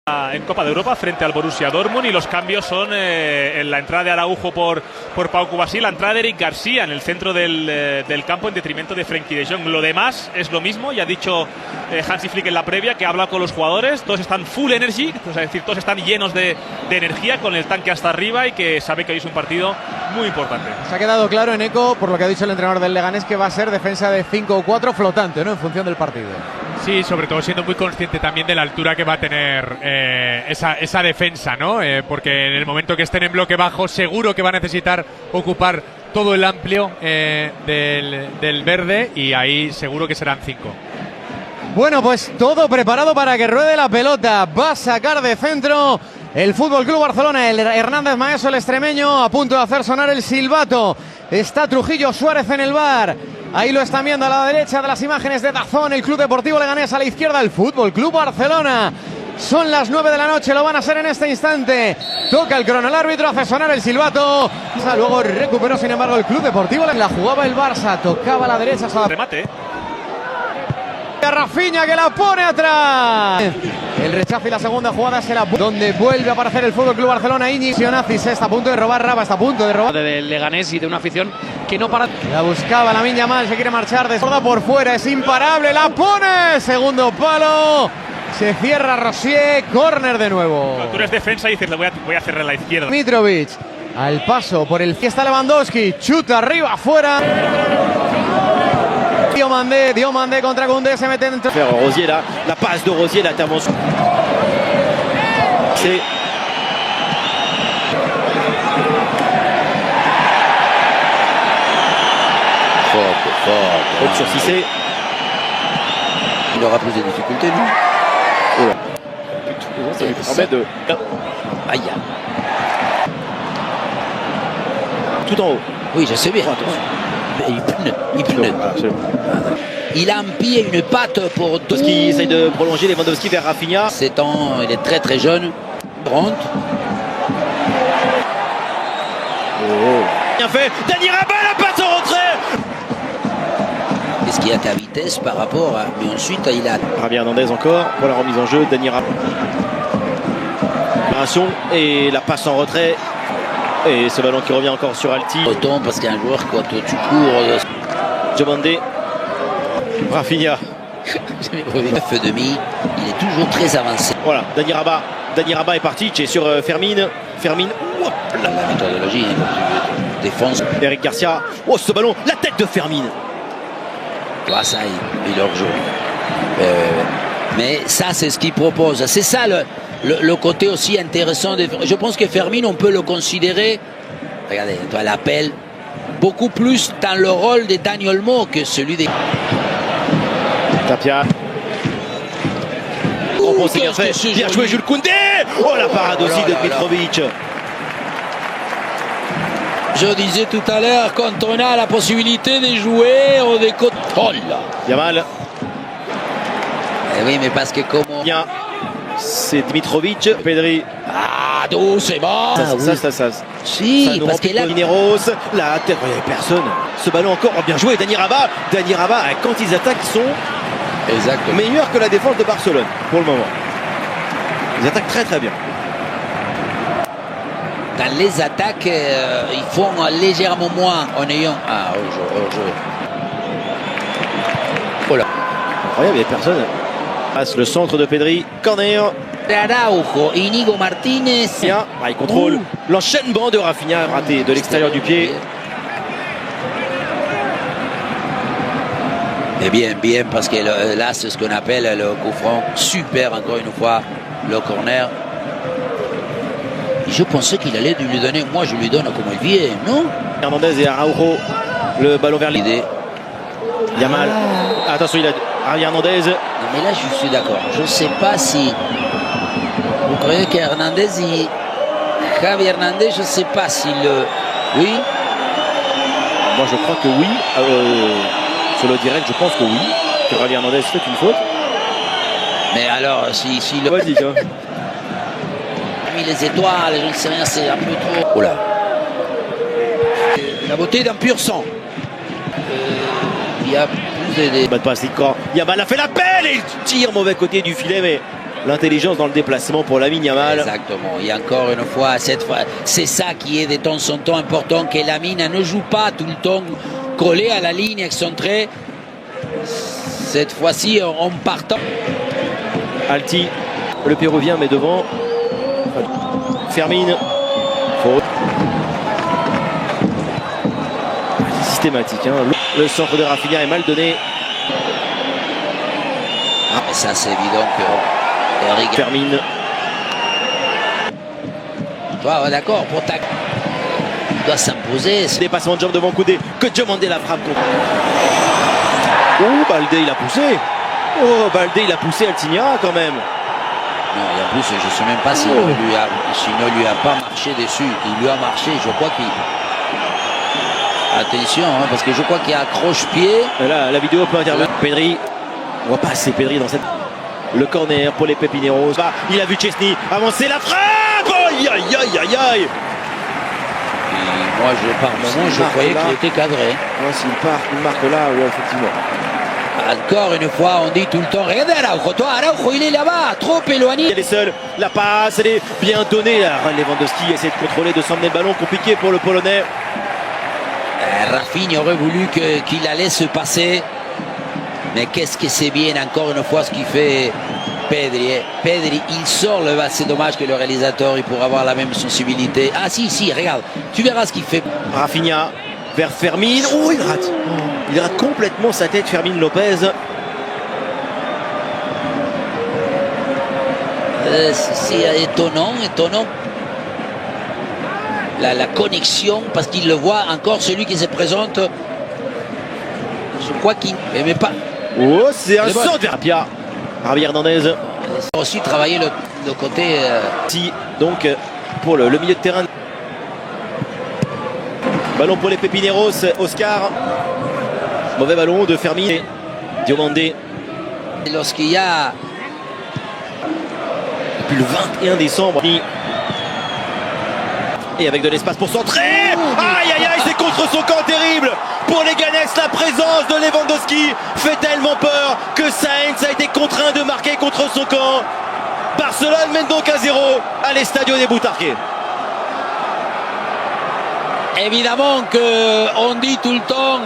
en Copa de Europa frente al Borussia Dortmund, y los cambios son en la entrada de Araujo por Pau Cubarsí, la entrada de Eric García en el centro del campo en detrimento de Frenkie de Jong. Lo demás es lo mismo, ya ha dicho Hansi Flick en la previa que ha hablado con los jugadores, todos están full energy, es decir, todos están llenos de energía, con el tanque hasta arriba, y que sabe que hoy es un partido muy importante. Se ha quedado claro, Eneco, por lo que ha dicho el entrenador del Leganés, que va a ser defensa de 5-4 flotante, ¿no?, en función del partido. Sí, sobre todo siendo muy consciente también de la altura que va a tener esa defensa, ¿no? Porque en el momento que estén en bloque bajo, seguro que va a necesitar ocupar todo el amplio del verde, y ahí seguro que serán 5. Bueno, pues todo preparado para que ruede la pelota. Va a sacar de centro el Fútbol Club Barcelona. El Hernández Maeso, el extremeño, a punto de hacer sonar el silbato. Está Trujillo Suárez en el bar. Ahí lo están viendo a la derecha de las imágenes de DAZN, el Club Deportivo Leganés. A la izquierda el Fútbol Club Barcelona. Son las 9 de la noche, lo van a hacer en este instante. Toca el crono, el árbitro hace sonar el silbato. Luego recuperó, sin embargo, el Club Deportivo. La jugaba el Barça, tocaba a la derecha. Remate. Rafinha, que la pone atrás. El rechazo y la segunda jugada se la... donde vuelve a aparecer el Fútbol Club Barcelona. Íñigo Sionazis está a punto de robar, Raba está a punto de robar. Del Leganés y de una afición que no para. La buscaba Lamine Yamal, se quiere marchar, desborda por fuera, es imparable, la pone. Segundo palo. Se cierra Rosier, córner de nuevo. Cuando tú eres defensa y dices, voy a cerrar a la izquierda. Mitrovic, al paso por el fiesta Lewandowski, chuta arriba, afuera. Diomandé contra Koundé, se mete dentro. Rosier là, la passe de Rosier, l'intervention. C'est fort sur Cissé. Il aura plus de difficultés, lui. Oh là. Ça lui permet de... Aïe. Tout en haut. Oui, je sais bien. Il pneut. Il a un pied et une patte pour... Lewandowski essaye de prolonger, Lewandowski vers Rafinha. Il est très très jeune. Rentre. Bien fait, Dani Rabat, la passe en retrait. Est-ce qu'il y a ta vitesse par rapport à... Mais ensuite, il a... Javier Hernandez encore pour la remise en jeu, Dani Rabat. Et la passe en retrait. Et ce ballon qui revient encore sur Alti. Autant parce qu'un joueur, quand tu cours... Diomandé. Rafinha. Feu demi, il est toujours très avancé. Voilà, Dani Rabat est parti, qui est sur Fermine. Fermine. La méthodologie, défense. Eric Garcia. Oh, ce ballon, la tête de Fermine. Ça, il leur joue. Mais ça, c'est ce qu'il propose. C'est ça le côté aussi intéressant. Je pense que Fermine, on peut le considérer, regardez, l'appel, beaucoup plus dans le rôle de Dani Olmo que celui de... Tapia. C'est bien fait. Bien joué Jules Koundé. Oh, la parade aussi de Mitrovic. Je disais tout à l'heure, quand on a la possibilité de jouer au décote. Oh là. Yamal. Oui, mais parce que comment... Bien. C'est Dimitrovic. Pedri. Ah, doucement. Ça. Si, parce que là... Mineros. La tête. Il n'y avait personne. Ce ballon encore. Oh, bien joué. Dani Rabat, quand ils attaquent, ils sont... Exactement. Meilleur que la défense de Barcelone pour le moment. Ils attaquent très très bien. Dans les attaques, ils font légèrement moins en ayant... Ah, hors-jeu. Oh là. Incroyable, il n'y avait personne. Passe le centre de Pedri. Corner. Araujo, Íñigo Martínez. Bien. Il contrôle l'enchaînement de Rafinha raté de l'extérieur du pied. Et bien, parce que là, c'est ce qu'on appelle le coup franc. Super, encore une fois, le corner. Je pensais qu'il allait lui donner. Moi, je lui donne comme il vient, non? Hernandez et Araujo. Le ballon vers l'idée. Yamal. Attention, il a Javier Hernandez. Non, mais là, je suis d'accord. Je ne sais pas si... Vous croyez qu'Hernandez, Javier Hernandez, je ne sais pas s'il... Oui? Moi, je crois que oui. Sur le direct, je pense que oui. Que Javier Hernandez fait une faute. Mais alors, si le... Vas-y, hein. Mis les étoiles, je ne sais rien, c'est un peu trop... Oh là. La beauté d'un pur sang. Il y a plus de... Pas de passe, corps. Yamal a fait l'appel et il tire mauvais côté du filet, mais l'intelligence dans le déplacement pour Lamine Yamal. Exactement. Et encore une fois, c'est ça qui est de temps en temps important, que Lamine ne joue pas tout le temps collé à la ligne excentrée. Cette fois-ci, en partant. Alti, le Péruvien, mais devant. Fermine. Systématique. Hein. Le centre de Rafinha est mal donné. Ça, c'est évident que Eric Fermine. Toi, d'accord, pour ta. Il doit s'imposer. Dépassement de jambe devant Koundé. Que Diomandé la frappe contre. Oh, Baldé, il a poussé. Oh, Baldé, il a poussé Altinha quand même. Non, et en plus, je ne sais même pas s'il ne lui a pas marché dessus. Il lui a marché, je crois qu'il. Attention, hein, parce que je crois qu'il y a accroche-pied. Là, la vidéo peut intervenir. Pedri. On voit pas assez Pedri dans cette. Le corner pour les Pepineros. Bah, il a vu Chesney avancer la frappe. Aïe, aïe, aïe, aïe, aïe. Et moi, par moment, je croyais qu'il était cadré. Ouais, s'il marque là, ouais, effectivement. Encore une fois, on dit tout le temps, regardez Araujo, toi Araujo, il est là-bas, trop éloigné. Il est seul, la passe, elle est bien donnée. Là. Lewandowski essaie de contrôler, de s'emmener le ballon, compliqué pour le Polonais. Rafinha aurait voulu qu'il allait se passer. Mais qu'est-ce que c'est bien, encore une fois, ce qu'il fait Pedri. Pedri, il sort le bas. C'est dommage que le réalisateur il pourra avoir la même sensibilité. Ah si, regarde, tu verras ce qu'il fait. Rafinha vers Fermine. Oh, il rate. Il rate complètement sa tête, Fermine Lopez. C'est étonnant. La connexion, parce qu'il le voit encore, celui qui se présente. Je crois qu'il n'aimait pas. Oh, c'est un saut vers Pia. Javier Hernandez. Il a aussi travaillé le côté. Si, donc, pour le milieu de terrain. Ballon pour les Pepineros, Oscar. Mauvais ballon de Fermine. Diomandé. Lorsqu'il y a. Depuis le 21 décembre. Et avec de l'espace pour centrer. Aïe aïe aïe, c'est contre son camp terrible. Pour les Ganex, la présence de Lewandowski fait tellement peur que Sainz a été contraint de marquer contre son camp. Barcelone mène donc à 0 à l'Estadio de Butarque. Évidemment qu'on dit tout le temps,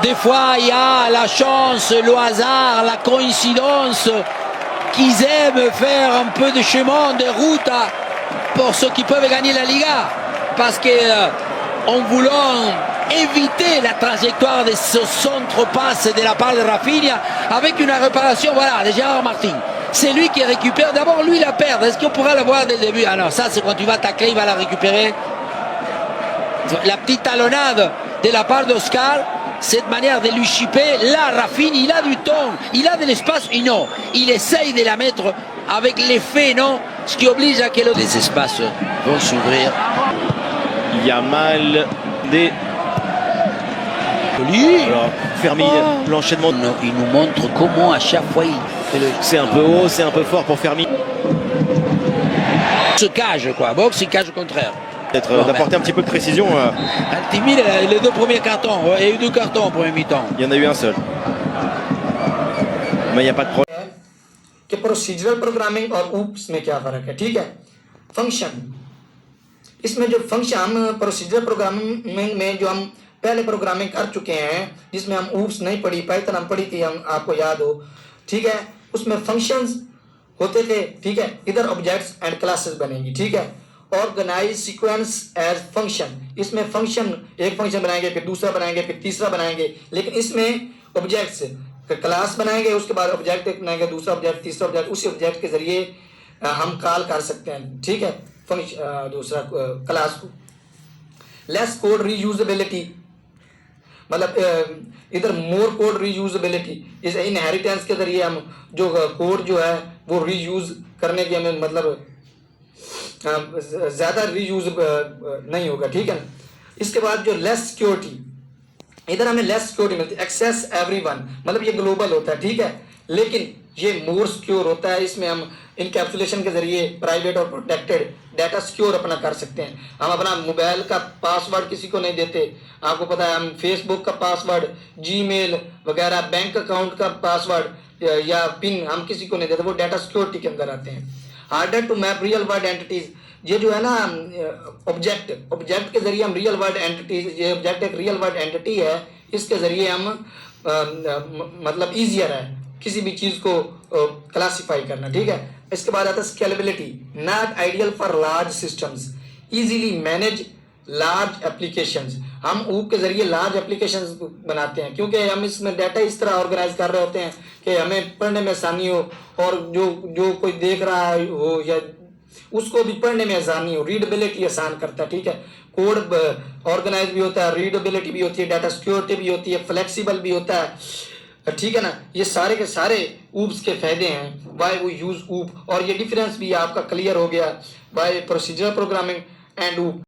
des fois il y a la chance, le hasard, la coïncidence, qu'ils aiment faire un peu de chemin, de route pour ceux qui peuvent gagner la Liga. Parce que en voulant éviter la trajectoire de ce centre-passe de la part de Rafinha avec une réparation, voilà, de Gérard Martin. C'est lui qui récupère. D'abord, lui, la perd. Est-ce qu'on pourra la voir dès le début? Alors ça, c'est quand tu vas tacler, il va la récupérer. La petite talonnade de la part d'Oscar, cette manière de lui chipper. Là, Rafinha, il a du temps, il a de l'espace. Et non, il essaye de la mettre avec l'effet, non? Ce qui oblige à que les espaces vont s'ouvrir. Il y a mal des... Alors, Fermine, l'enchaînement. Il nous montre comment à chaque fois il fait le... C'est un peu haut, c'est un peu fort pour Fermine. Se cage quoi, boxe il cage au contraire. Peut-être d'apporter un petit peu de précision. Altimi, les deux premiers cartons, il y a eu 2 cartons en premier mi-temps. Il y en a eu un seul. Mais il n'y a pas de problème. कि procedural programming और ऊप्स में क्या फर्क है, ठीक है? फंक्शन, इसमें जो फंक्शन हम प्रोसीजरल प्रोग्रामिंग में जो हम पहले प्रोग्रामिंग कर चुके हैं, जिसमें हम ऊप्स नहीं पढ़ी, पाइथन हम पढ़ी थी, हम आपको याद हो, ठीक है? उसमें फंक्शंस होते थे, ठीक है? इधर ऑब्जेक्ट्स एंड क्लासेस बनेंगी, ठीक है? ऑर्गेनाइज सीक्वेंस एज फंक्शन, इसमें फंक्शन एक फंक्शन बनाएंगे, फिर दूसरा बनाएंगे, फिर तीसरा बनाएंगे, लेकिन इसमें ऑब्जेक्ट्स क्लास बनाएंगे, उसके बाद ऑब्जेक्ट बनाएंगे, दूसरा ऑब्जेक्ट, तीसरा ऑब्जेक्ट, उसी ऑब्जेक्ट के जरिए हम कॉल कर सकते हैं, ठीक है? फंक्शन दूसरा क्लास को। लेस कोड रीयूजेबिलिटी, मतलब इधर मोर कोड रीयूजेबिलिटी, इस इनहेरिटेंस के जरिए हम जो कोड जो है वो रीयूज करने की हमें मतलब ज़्यादा रीयूज नहीं होगा, ठीक है? इसके बाद जो लेस सिक्योरिटी, इधर हमें लेस सिक्योरिटी मिलती है, एक्सेस एवरीवन, मतलब ये ग्लोबल होता है, ठीक है? लेकिन ये मोर सिक्योर होता है, इसमें हम इनकैप्सुलेशन के जरिए प्राइवेट और प्रोटेक्टेड डाटा सिक्योर अपना कर सकते हैं। हम अपना मोबाइल का पासवर्ड किसी को नहीं देते, आपको पता है, हम फेसबुक का पासवर्ड, जीमेल वगैरह, बैंक अकाउंट का पासवर्ड, या पिन हम किसी को नहीं देते, वो डाटा सिक्योरिटी के अंदर आते हैं। Harder to map real world entities, ये जो है ना ऑब्जेक्ट के जरिए हम रियल वर्ल्ड एंटिटीज, ये ऑब्जेक्ट एक रियल वर्ल्ड एंटिटी है, इसके जरिए हम मतलब ईजियर है किसी भी चीज को क्लासिफाई करना, ठीक है। इसके बाद आता है scalability, not ideal for large systems, easily manage large applications. हम ऊप के जरिए लार्ज एप्लीकेशंस बनाते हैं क्योंकि हम इसमें डाटा इस तरह ऑर्गेनाइज कर रहे होते हैं कि हमें पढ़ने में आसानी हो और जो कोई देख रहा हो या उसको भी पढ़ने में आसानी हो, रीडेबिलिटी आसान करता है, ठीक है। कोड ऑर्गेनाइज भी होता है, रीडेबिलिटी भी होती है, डाटा सिक्योरिटी भी होती है, फ्लेक्सिबल भी होता है, ठीक है ना। ये सारे के सारे ऊप्स के फायदे हैं, वाई वी यूज ऊप। और ये डिफरेंस भी आपका क्लियर हो गया, वाई प्रोसीजरल प्रोग्रामिंग एंड ऊप।